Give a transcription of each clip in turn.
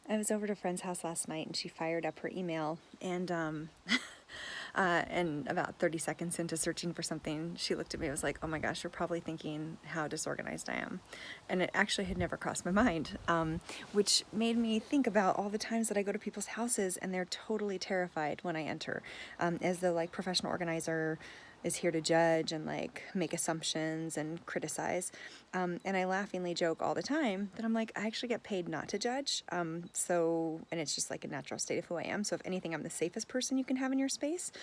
I was over at a friend's house last night and she fired up her email and and about 30 seconds into searching for something, she looked at me and was like, oh my gosh, you're probably thinking how disorganized I am. And it actually had never crossed my mind, which made me think about all the times that I go to people's houses and they're totally terrified when I enter, as the like professional organizer is here to judge and like make assumptions and criticize. And I laughingly joke all the time that I'm like, I actually get paid not to judge. And it's just like a natural state of who I am. So if anything, I'm the safest person you can have in your space.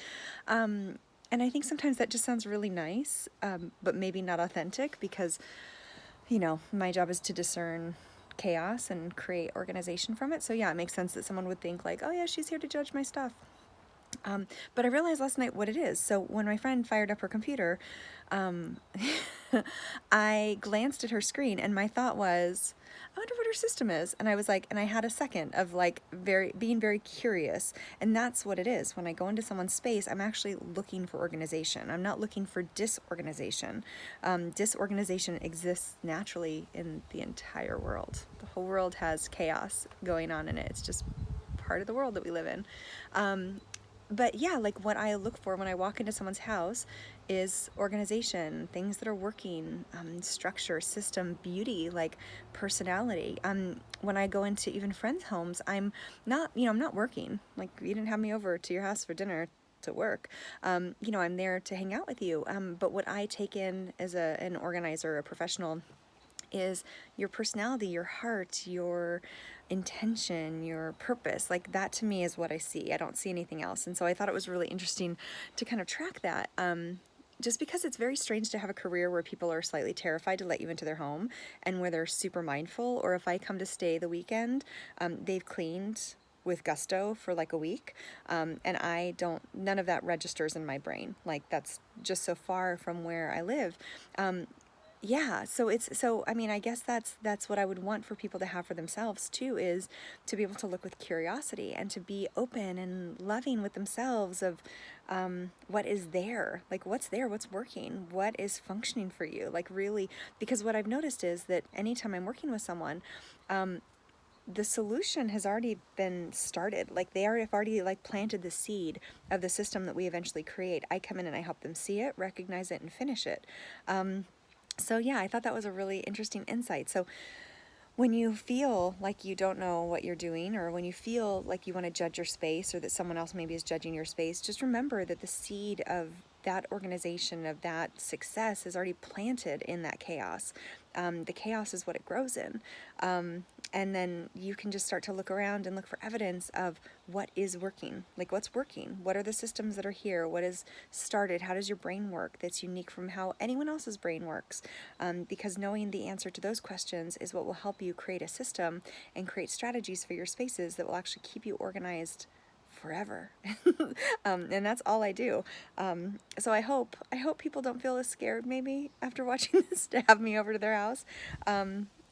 And I think sometimes that just sounds really nice, but maybe not authentic because, my job is to discern chaos and create organization from it. So yeah, it makes sense that someone would think like, oh yeah, she's here to judge my stuff. But I realized last night what it is. So when my friend fired up her computer, um, I glanced at her screen and my thought was, I wonder what her system is. And I was like, and I had a second of like being very curious. And that's what it is. When I go into someone's space, I'm actually looking for organization. I'm not looking for disorganization. Disorganization exists naturally in the entire world. The whole world has chaos going on in it. It's just part of the world that we live in. But yeah, like what I look for when I walk into someone's house is organization, things that are working, structure, system, beauty, like personality. When I go into even friends' homes, I'm not working. Like you didn't have me over to your house for dinner to work. I'm there to hang out with you. But what I take in as an organizer, a professional, is your personality, your heart, your intention, your purpose. Like that to me is what I see. I don't see anything else. And so I thought it was really interesting to kind of track that. Just because it's very strange to have a career where people are slightly terrified to let you into their home and where they're super mindful, or if I come to stay the weekend, they've cleaned with gusto for like a week, and none of that registers in my brain. Like that's just so far from where I live. Yeah, I guess that's what I would want for people to have for themselves too, is to be able to look with curiosity and to be open and loving with themselves of what is there, like what's there, what's working, what is functioning for you, like really, because what I've noticed is that anytime I'm working with someone, the solution has already been started. Like have already like planted the seed of the system that we eventually create. I come in and I help them see it, recognize it, and finish it. So yeah, I thought that was a really interesting insight. So when you feel like you don't know what you're doing, or when you feel like you want to judge your space, or that someone else maybe is judging your space, just remember that the seed of that organization, of that success, is already planted in that chaos. The chaos is what it grows in. And then you can just start to look around and look for evidence of what is working. Like what's working? What are the systems that are here? What is started? How does your brain work that's unique from how anyone else's brain works? Because knowing the answer to those questions is what will help you create a system and create strategies for your spaces that will actually keep you organized forever. And that's all I do. So I hope people don't feel as scared maybe after watching this to have me over to their house.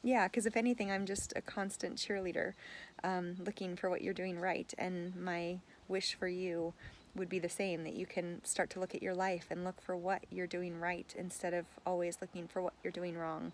Yeah, because if anything, I'm just a constant cheerleader, looking for what you're doing right. And my wish for you would be the same, that you can start to look at your life and look for what you're doing right instead of always looking for what you're doing wrong.